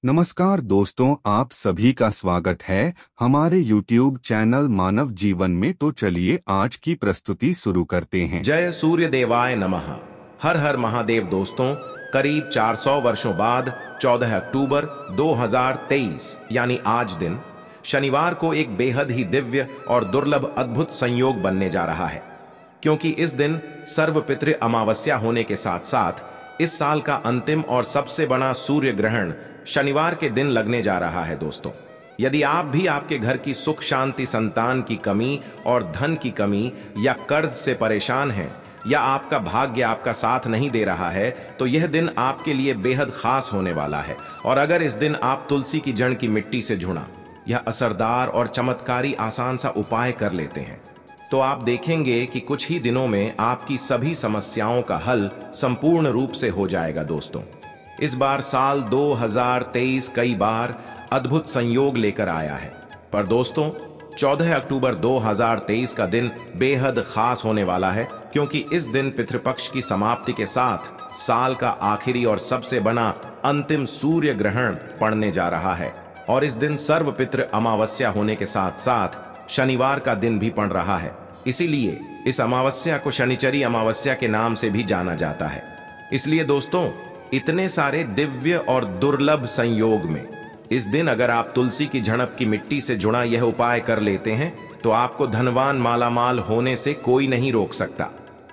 नमस्कार दोस्तों, आप सभी का स्वागत है हमारे YouTube चैनल मानव जीवन में। तो चलिए आज की प्रस्तुति शुरू करते हैं। जय सूर्य देवाय नमः। हर हर महादेव। दोस्तों, करीब 400 वर्षों बाद 14 अक्टूबर 2023 यानी आज दिन शनिवार को एक बेहद ही दिव्य और दुर्लभ अद्भुत संयोग बनने जा रहा है, क्योंकि इस दिन सर्वपितृ अमावस्या होने के साथ साथ इस साल का अंतिम और सबसे बड़ा सूर्य ग्रहण शनिवार के दिन लगने जा रहा है। दोस्तों, यदि आप भी आपके घर की सुख शांति, संतान की कमी और धन की कमी या कर्ज से परेशान हैं, या आपका भाग्य आपका साथ नहीं दे रहा है, तो यह दिन आपके लिए बेहद खास होने वाला है। और अगर इस दिन आप तुलसी की जड़ की मिट्टी से जुड़ा यह असरदार और चमत्कारी आसान सा उपाय कर लेते हैं, तो आप देखेंगे कि कुछ ही दिनों में आपकी सभी समस्याओं का हल संपूर्ण रूप से हो जाएगा। दोस्तों, इस बार साल 2023 कई बार अद्भुत संयोग लेकर आया है, पर दोस्तों 14 अक्टूबर 2023 का दिन बेहद खास होने वाला है, क्योंकि इस दिन पितृपक्ष की समाप्ति के साथ साल का आखिरी और सबसे बड़ा अंतिम सूर्य ग्रहण पड़ने जा रहा है। और इस दिन सर्वपितृ अमावस्या होने के साथ साथ शनिवार का दिन भी पड़ रहा है। इसीलिए इस अमावस्या को शनिचरी अमावस्या के नाम से भी जाना जाता है। इसलिए दोस्तों, इतने सारे दिव्य और दुर्लभ संयोग में इस दिन अगर आप तुलसी की झड़प की मिट्टी से जुड़ा यह उपाय कर लेते हैं, तो आपको धनवान मालामाल होने से कोई नहीं रोक सकता।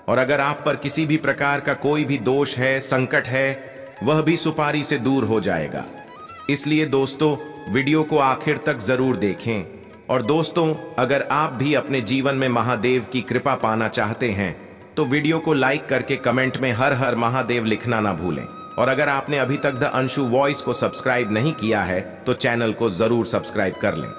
और अगर आप पर किसी भी प्रकार का कोई भी दोष है, संकट है, वह भी सुपारी से दूर हो जाएगा। इसलिए दोस्तों, वीडियो को आखिर तक जरूर देखें। और दोस्तों, अगर आप भी अपने जीवन में महादेव की कृपा पाना चाहते हैं, तो वीडियो को लाइक करके कमेंट में हर हर महादेव लिखना ना भूलें। और अगर आपने अभी तक द अंशु वॉइस को सब्सक्राइब नहीं किया है, तो चैनल को जरूर सब्सक्राइब कर लें।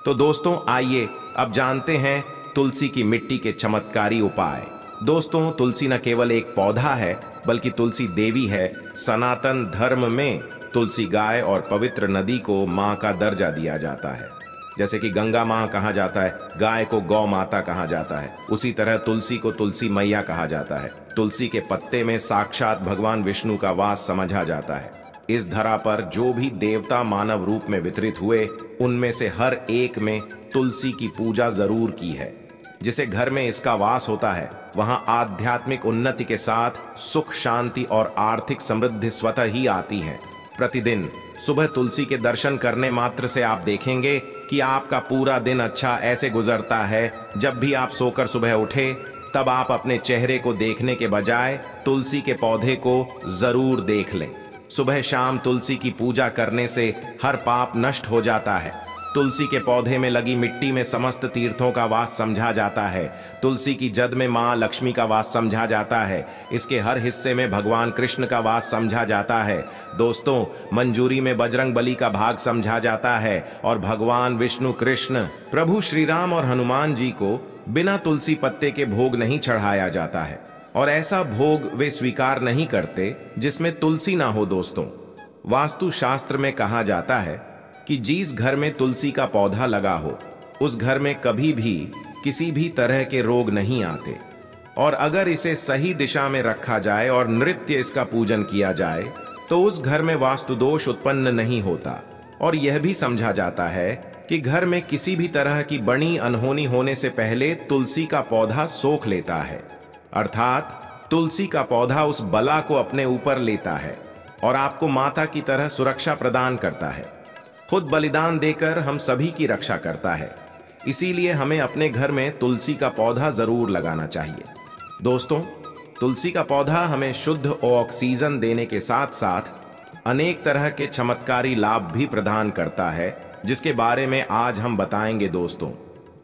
तो दोस्तों, आइए अब जानते हैं तुलसी की मिट्टी के चमत्कारी उपाय। दोस्तों, तुलसी न केवल एक पौधा है, बल्कि तुलसी देवी है। सनातन धर्म में तुलसी गाय और पवित्र नदी को मां का दर्जा दिया जाता है। जैसे कि गंगा मां कहा जाता है, गाय को गौ माता कहा जाता है, उसी तरह तुलसी को तुलसी मैया कहा जाता है। तुलसी के पत्ते में साक्षात भगवान विष्णु का वास समझा जाता है। इस धरा पर जो भी देवता मानव रूप में वितरित हुए, उनमें से हर एक में तुलसी की पूजा जरूर की है। जिसे घर में इसका वास होता है, वहां आध्यात्मिक उन्नति के साथ सुख शांति और आर्थिक समृद्धि स्वतः ही आती है। प्रतिदिन सुबह तुलसी के दर्शन करने मात्र से आप देखेंगे कि आपका पूरा दिन अच्छा ऐसे गुजरता है। जब भी आप सोकर सुबह उठे, तब आप अपने चेहरे को देखने के बजाय तुलसी के पौधे को जरूर देख लें। सुबह शाम तुलसी की पूजा करने से हर पाप नष्ट हो जाता है। तुलसी के पौधे में लगी मिट्टी में समस्त तीर्थों का वास समझा जाता है। तुलसी की जड़ में मां लक्ष्मी का वास समझा जाता है। इसके हर हिस्से में भगवान कृष्ण का वास समझा जाता है। दोस्तों, मंजूरी में बजरंग बली का भाग समझा जाता है। और भगवान विष्णु, कृष्ण, प्रभु श्री राम और हनुमान जी को बिना तुलसी पत्ते के भोग नहीं चढ़ाया जाता है। और ऐसा भोग वे स्वीकार नहीं करते जिसमें तुलसी ना हो। दोस्तों, वास्तु शास्त्र में कहा जाता है कि जिस घर में तुलसी का पौधा लगा हो, उस घर में कभी भी किसी भी तरह के रोग नहीं आते। और अगर इसे सही दिशा में रखा जाए और नित्य इसका पूजन किया जाए, तो उस घर में वास्तु दोष उत्पन्न नहीं होता। और यह भी समझा जाता है कि घर में किसी भी तरह की बड़ी अनहोनी होने से पहले तुलसी का पौधा सोख लेता है। अर्थात तुलसी का पौधा उस बला को अपने ऊपर लेता है और आपको माता की तरह सुरक्षा प्रदान करता है। खुद बलिदान देकर हम सभी की रक्षा करता है। इसीलिए हमें अपने घर में तुलसी का पौधा जरूर लगाना चाहिए। दोस्तों, तुलसी का पौधा हमें शुद्ध ऑक्सीजन देने के साथ साथ अनेक तरह के चमत्कारी लाभ भी प्रदान करता है, जिसके बारे में आज हम बताएंगे। दोस्तों,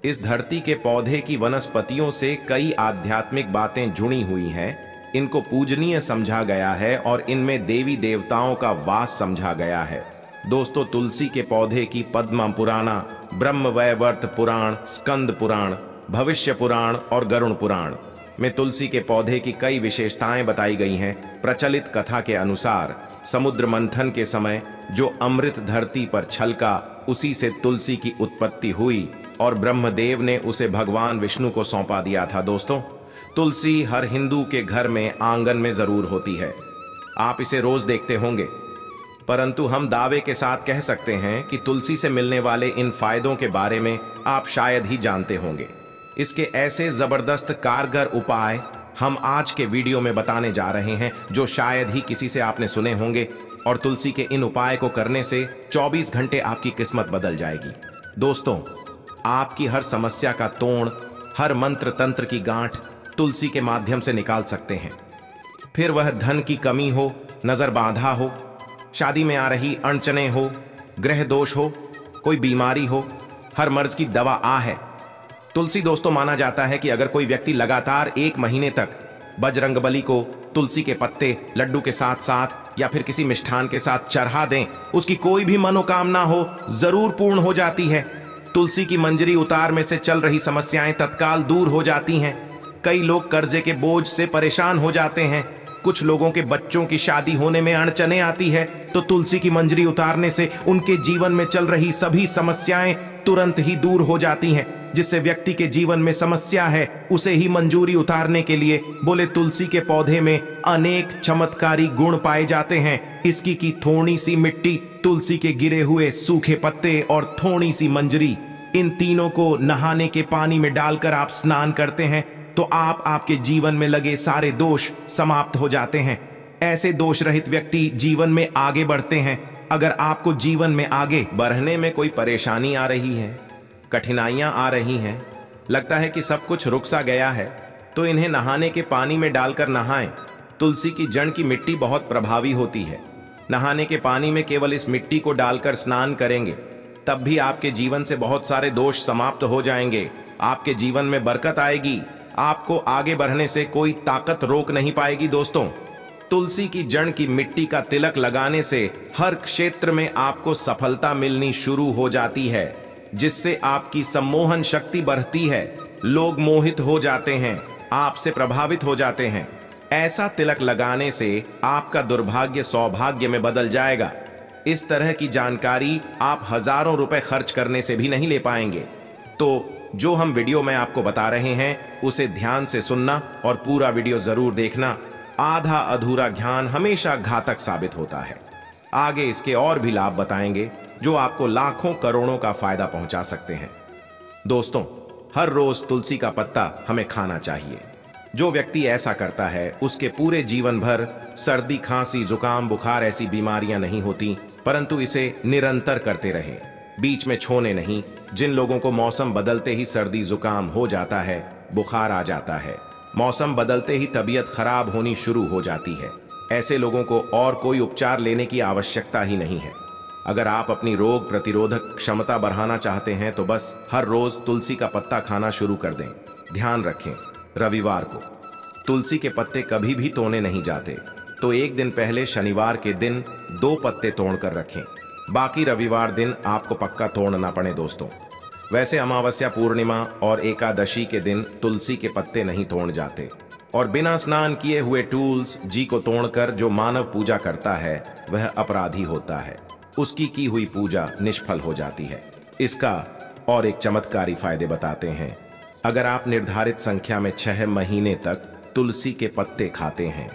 इस धरती के पौधे की वनस्पतियों से कई आध्यात्मिक बातें जुड़ी हुई हैं। इनको पूजनीय समझा गया है और इनमें देवी देवताओं का वास समझा गया है। दोस्तों, तुलसी के पौधे की पद्म पुराण, ब्रह्म वैवर्त पुराण, स्कंद पुराण, भविष्य पुराण और गरुण पुराण में तुलसी के पौधे की कई विशेषताएं बताई गई हैं। प्रचलित कथा के अनुसार समुद्र मंथन के समय जो अमृत धरती पर छलका, उसी से तुलसी की उत्पत्ति हुई और ब्रह्मदेव ने उसे भगवान विष्णु को सौंपा दिया था। दोस्तों, तुलसी हर हिंदू के घर में आंगन में जरूर होती है। आप इसे रोज देखते होंगे। परंतु हम दावे के साथ कह सकते हैं कि तुलसी से मिलने वाले इन फायदों के बारे में आप शायद ही जानते होंगे। इसके ऐसे जबरदस्त कारगर उपाय हम आज के वीडियो में बताने जा रहे हैं जो शायद ही किसी से आपने सुने होंगे, और तुलसी के इन उपाय को करने से 24 घंटे आपकी किस्मत बदल जाएगी। दोस्तों, आपकी हर समस्या का तोड़, हर मंत्र तंत्र की गांठ तुलसी के माध्यम से निकाल सकते हैं। फिर वह धन की कमी हो, नजर बांधा हो, शादी में आ रही अड़चने हो, ग्रह दोष हो, कोई बीमारी हो, हर मर्ज की दवा आ है। तुलसी दोस्तों, माना जाता है कि अगर कोई व्यक्ति लगातार 1 महीने तक बजरंगबली को तुलसी के पत्ते लड्डू के साथ साथ या फिर किसी मिष्ठान के साथ चढ़ा दें, उसकी कोई भी मनोकामना हो जरूर पूर्ण हो जाती है। तुलसी की मंजरी उतार में से चल रही समस्याएं तत्काल दूर हो जाती हैं। कई लोग कर्जे के बोझ से परेशान हो जाते हैं। कुछ लोगों के बच्चों की शादी होने में अड़चने आती है, तो तुलसी की मंजरी उतारने से उनके जीवन में चल रही सभी समस्याएं तुरंत ही दूर हो जाती हैं। जिससे व्यक्ति के जीवन में समस्या है उसे ही मंजूरी उतारने के लिए बोले तुलसी के पौधे में अनेक चमत्कारी गुण पाए जाते हैं। इसकी की थोड़ी सी मिट्टी, तुलसी के गिरे हुए सूखे पत्ते और थोड़ी सी मंजरी, इन तीनों को नहाने के पानी में डालकर आप स्नान करते हैं तो आपके जीवन में लगे सारे दोष समाप्त हो जाते हैं। ऐसे दोष रहित व्यक्ति जीवन में आगे बढ़ते हैं। अगर आपको जीवन में आगे बढ़ने में कोई परेशानी आ रही है, कठिनाइयां आ रही हैं, लगता है कि सब कुछ रुक सा गया है, तो इन्हें नहाने के पानी में डालकर नहाएं। तुलसी की जड़ की मिट्टी बहुत प्रभावी होती है। नहाने के पानी में केवल इस मिट्टी को डालकर स्नान करेंगे, तब भी आपके जीवन से बहुत सारे दोष समाप्त हो जाएंगे। आपके जीवन में बरकत आएगी। आपको आगे बढ़ने से कोई ताकत रोक नहीं पाएगी। दोस्तों, तुलसी की जड़ की मिट्टी का तिलक लगाने से हर क्षेत्र में आपको सफलता मिलनी शुरू हो जाती है, जिससे आपकी सम्मोहन शक्ति बढ़ती है। लोग मोहित हो जाते हैं, आपसे प्रभावित हो जाते हैं। ऐसा तिलक लगाने से आपका दुर्भाग्य सौभाग्य में बदल जाएगा। इस तरह की जानकारी आप हजारों रुपए खर्च करने से भी नहीं ले पाएंगे। तो जो हम वीडियो में आपको बता रहे हैं उसे ध्यान से सुनना और पूरा वीडियो जरूर देखना। आधा अधूरा ज्ञान हमेशा घातक साबित होता है। आगे इसके और भी लाभ बताएंगे जो आपको लाखों करोड़ों का फायदा पहुंचा सकते हैं। दोस्तों, हर रोज तुलसी का पत्ता हमें खाना चाहिए। जो व्यक्ति ऐसा करता है उसके पूरे जीवन भर सर्दी, खांसी, जुकाम, बुखार ऐसी बीमारियां नहीं होती, परंतु इसे निरंतर करते रहे, बीच में छोड़े नहीं। जिन लोगों को मौसम बदलते ही सर्दी जुकाम हो जाता है, बुखार आ जाता है, मौसम बदलते ही तबीयत खराब होनी शुरू हो जाती है, ऐसे लोगों को और कोई उपचार लेने की आवश्यकता ही नहीं है। अगर आप अपनी रोग प्रतिरोधक क्षमता बढ़ाना चाहते हैं तो बस हर रोज तुलसी का पत्ता खाना शुरू कर दें। ध्यान रखें, रविवार को तुलसी के पत्ते कभी भी तोड़ने नहीं जाते, तो एक दिन पहले शनिवार के दिन 2 पत्ते तोड़कर रखें। बाकी रविवार दिन आपको पक्का तोड़ना पड़े। दोस्तों, वैसे अमावस्या, पूर्णिमा और एकादशी के दिन तुलसी के पत्ते नहीं तोड़ जाते, और बिना स्नान किए हुए टूल्स जी को तोड़कर जो मानव पूजा करता है वह अपराधी होता है। उसकी की हुई पूजा निष्फल हो जाती है। इसका और एक चमत्कारी फायदे बताते हैं। अगर आप निर्धारित संख्या में 6 महीने तक तुलसी के पत्ते खाते हैं,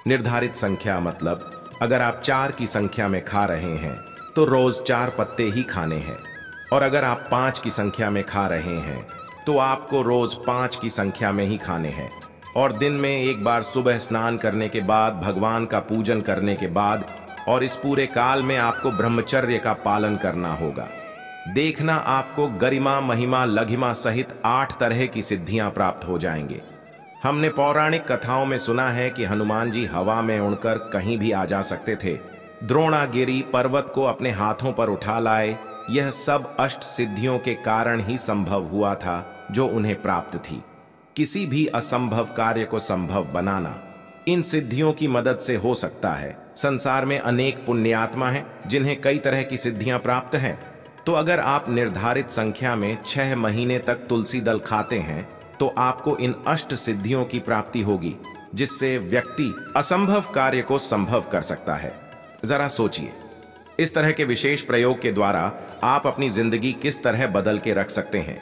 निर्धारित संख्या मतलब अगर आप 4 की संख्या में खा रहे हैं तो रोज 4 पत्ते ही खाने हैं, और अगर आप 5 की संख्या में खा रहे हैं तो आपको रोज 5 की संख्या में ही खाने हैं, और दिन में एक बार सुबह स्नान करने के बाद, भगवान का पूजन करने के बाद, और इस पूरे काल में आपको ब्रह्मचर्य का पालन करना होगा। देखना, आपको गरिमा, महिमा, लघिमा सहित 8 तरह की सिद्धियां प्राप्त हो जाएंगे। हमने पौराणिक कथाओं में सुना है कि हनुमान जी हवा में उड़कर कहीं भी आ जा सकते थे, द्रोणागिरी पर्वत को अपने हाथों पर उठा लाए। यह सब अष्ट सिद्धियों के कारण ही संभव हुआ था जो उन्हें प्राप्त थी। किसी भी असंभव कार्य को संभव बनाना इन सिद्धियों की मदद से हो सकता है। संसार में अनेक पुण्यात्मा हैं जिन्हें कई तरह की सिद्धियां प्राप्त हैं। तो अगर आप निर्धारित संख्या में 6 महीने तक तुलसी दल खाते हैं तो आपको इन अष्ट सिद्धियों की प्राप्ति होगी, जिससे व्यक्ति असंभव कार्य को संभव कर सकता है। जरा सोचिए, इस तरह के विशेष प्रयोग के द्वारा आप अपनी जिंदगी किस तरह बदल के रख सकते हैं।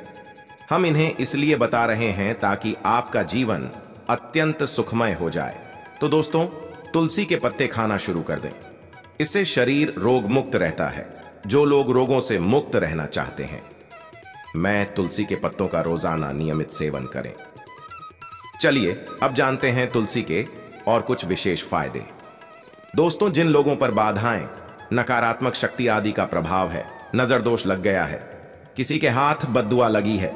हम इन्हें इसलिए बता रहे हैं ताकि आपका जीवन अत्यंत सुखमय हो जाए। तो दोस्तों, तुलसी के पत्ते खाना शुरू कर दें। इससे शरीर रोग मुक्त रहता है। जो लोग रोगों से मुक्त रहना चाहते हैं, मैं तुलसी के पत्तों का रोजाना नियमित सेवन करें। चलिए अब जानते हैं तुलसी के और कुछ विशेष फायदे। दोस्तों, जिन लोगों पर बाधाएं, नकारात्मक शक्ति आदि का प्रभाव है, नजर दोष लग गया है, किसी के हाथ बद्दुआ लगी है,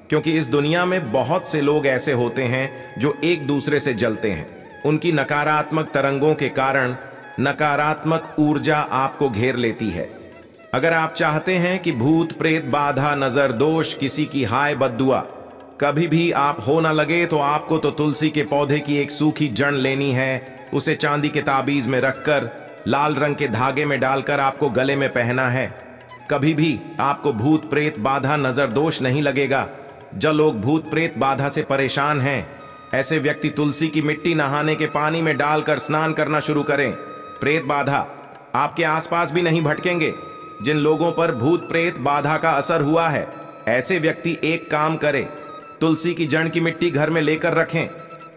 क्योंकि इस दुनिया में बहुत से लोग ऐसे होते हैं जो एक दूसरे से जलते हैं। उनकी नकारात्मक तरंगों के कारण नकारात्मक ऊर्जा आपको घेर लेती है। अगर आप चाहते हैं कि भूत प्रेत बाधा नजर दोष किसी की हाय बद्दुआ कभी भी आप हो ना लगे, तो आपको तो तुलसी के पौधे की एक सूखी जड़ लेनी है। उसे चांदी के ताबीज में रखकर लाल रंग के धागे में डालकर आपको गले में पहनना है। कभी भी आपको भूत प्रेत बाधा नजर दोष नहीं लगेगा। जो लोग भूत प्रेत बाधा से परेशान हैं, ऐसे व्यक्ति तुलसी की मिट्टी नहाने के पानी में डालकर स्नान करना शुरू करें। प्रेत बाधा आपके आसपास भी नहीं भटकेंगे। जिन लोगों पर भूत प्रेत बाधा का असर हुआ है, ऐसे व्यक्ति एक काम करें, तुलसी की जड़ की मिट्टी घर में लेकर रखें,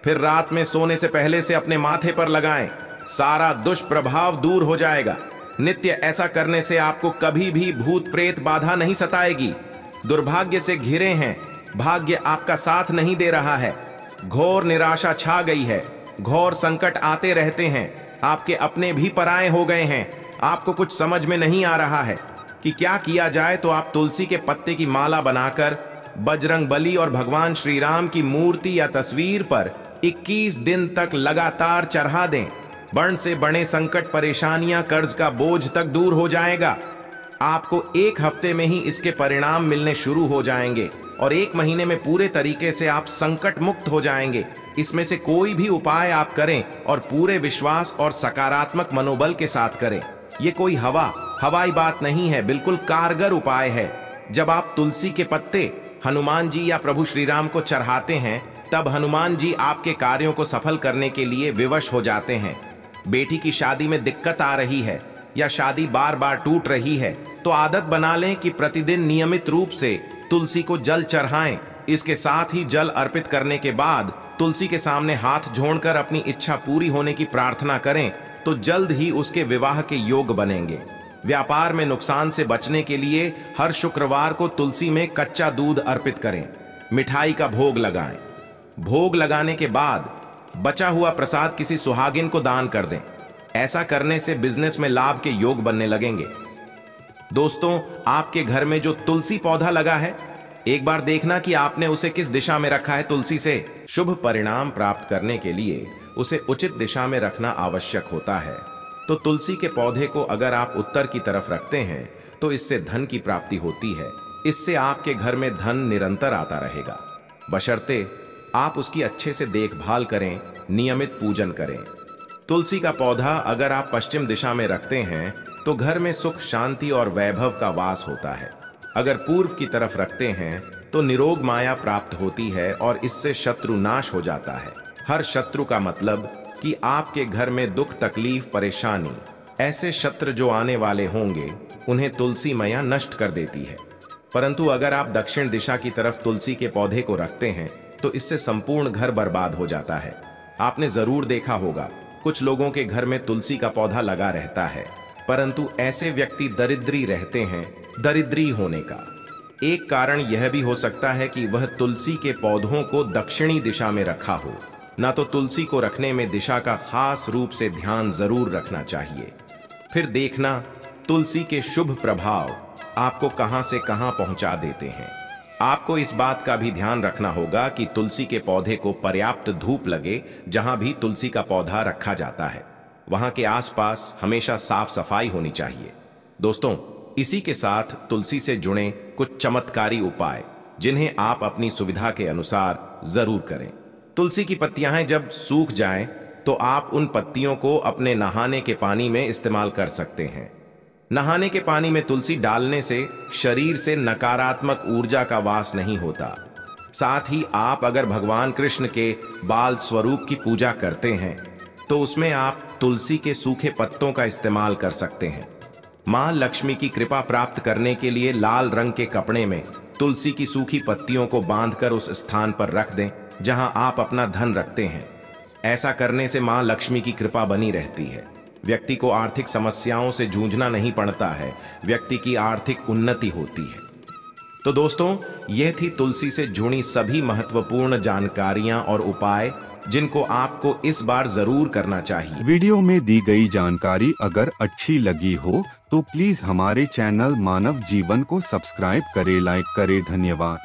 फिर रात में सोने से पहले से अपने माथे पर लगाएं। सारा दुष्प्रभाव दूर हो जाएगा। नित्य ऐसा करने से आपको कभी भी भूत प्रेत बाधा नहीं सताएगी। दुर्भाग्य से घिरे हैं, भाग्य आपका साथ नहीं दे रहा है, घोर निराशा छा गई है, घोर संकट आते रहते हैं, आपके अपने भी पराये हो गए हैं, आपको कुछ समझ में नहीं आ रहा है कि क्या किया जाए, तो आप तुलसी के पत्ते की माला बनाकर बजरंग बली और भगवान श्री राम की मूर्ति या तस्वीर पर 21 दिन तक लगातार चढ़ा दें। बड़ से बड़े संकट, परेशानियां, कर्ज का बोझ तक दूर हो जाएगा। आपको एक हफ्ते में ही इसके परिणाम मिलने शुरू हो जाएंगे और 1 महीने में पूरे तरीके से आप संकट मुक्त हो जाएंगे। इसमें से कोई भी उपाय आप करें और पूरे विश्वास और सकारात्मक मनोबल के साथ करें। ये कोई हवाई बात नहीं है, बिल्कुल कारगर उपाय है। जब आप तुलसी के पत्ते हनुमान जी या प्रभु श्री राम को चढ़ाते हैं, तब हनुमान जी आपके कार्यों को सफल करने के लिए विवश हो जाते हैं। बेटी की शादी में दिक्कत आ रही है या शादी बार बार टूट रही है, तो आदत बना लें कि प्रतिदिन नियमित रूप से तुलसी को जल चढ़ाएं। इसके साथ ही जल अर्पित करने के बाद तुलसी के सामने हाथ जोड़कर अपनी इच्छा पूरी होने की प्रार्थना करें, तो जल्द ही उसके विवाह के योग बनेंगे। व्यापार में नुकसान से बचने के लिए हर शुक्रवार को तुलसी में कच्चा दूध अर्पित करें, मिठाई का भोग लगाएं। भोग लगाने के बाद बचा हुआ प्रसाद किसी सुहागिन को दान कर दें। ऐसा करने से बिजनेस में लाभ के योग बनने लगेंगे। दोस्तों, आपके घर में जो तुलसी पौधा लगा है, एक बार देखना कि आपने उसे किस दिशा में रखा है। तुलसी से शुभ परिणाम प्राप्त करने के लिए उसे उचित दिशा में रखना आवश्यक होता है। तो तुलसी के पौधे को अगर आप उत्तर की तरफ रखते हैं, तो इससे धन की प्राप्ति होती है। इससे आपके घर में धन निरंतर आता रहेगा, बशर्ते आप उसकी अच्छे से देखभाल करें, नियमित पूजन करें। तुलसी का पौधा अगर आप पश्चिम दिशा में रखते हैं, तो घर में सुख, शांति और वैभव का वास होता है। अगर पूर्व की तरफ रखते हैं, तो निरोग माया प्राप्त होती है और इससे शत्रु नाश हो जाता है। हर शत्रु का मतलब कि आपके घर में दुख, तकलीफ, परेशानी, ऐसे शत्रु जो आने वाले होंगे, उन्हें तुलसी मैया नष्ट कर देती है। परंतु अगर आप दक्षिण दिशा की तरफ तुलसी के पौधे को रखते हैं, तो इससे संपूर्ण घर बर्बाद हो जाता है। आपने जरूर देखा होगा, कुछ लोगों के घर में तुलसी का पौधा लगा रहता है, परंतु ऐसे व्यक्ति दरिद्री रहते हैं। दरिद्री होने का एक कारण यह भी हो सकता है कि वह तुलसी के पौधों को दक्षिणी दिशा में रखा हो। ना तो तुलसी को रखने में दिशा का खास रूप से ध्यान जरूर रखना चाहिए। फिर देखना तुलसी के शुभ प्रभाव आपको कहां से कहां पहुंचा देते हैं। आपको इस बात का भी ध्यान रखना होगा कि तुलसी के पौधे को पर्याप्त धूप लगे। जहां भी तुलसी का पौधा रखा जाता है, वहां के आसपास हमेशा साफ सफाई होनी चाहिए। दोस्तों, इसी के साथ तुलसी से जुड़े कुछ चमत्कारी उपाय, जिन्हें आप अपनी सुविधा के अनुसार जरूर करें। तुलसी की पत्तियां जब सूख जाएं, तो आप उन पत्तियों को अपने नहाने के पानी में इस्तेमाल कर सकते हैं। नहाने के पानी में तुलसी डालने से शरीर से नकारात्मक ऊर्जा का वास नहीं होता। साथ ही आप अगर भगवान कृष्ण के बाल स्वरूप की पूजा करते हैं, तो उसमें आप तुलसी के सूखे पत्तों का इस्तेमाल कर सकते हैं। मां लक्ष्मी की कृपा प्राप्त करने के लिए लाल रंग के कपड़े में तुलसी की सूखी पत्तियों को बांधकर उस स्थान पर रख दें जहां आप अपना धन रखते हैं। ऐसा करने से मां लक्ष्मी की कृपा बनी रहती है। व्यक्ति को आर्थिक समस्याओं से जूझना नहीं पड़ता है, व्यक्ति की आर्थिक उन्नति होती है। तो दोस्तों, यह थी तुलसी से जुड़ी सभी महत्वपूर्ण जानकारियां और उपाय जिनको आपको इस बार जरूर करना चाहिए। वीडियो में दी गई जानकारी अगर अच्छी लगी हो तो प्लीज हमारे चैनल मानव जीवन को सब्सक्राइब करें, लाइक करें। धन्यवाद।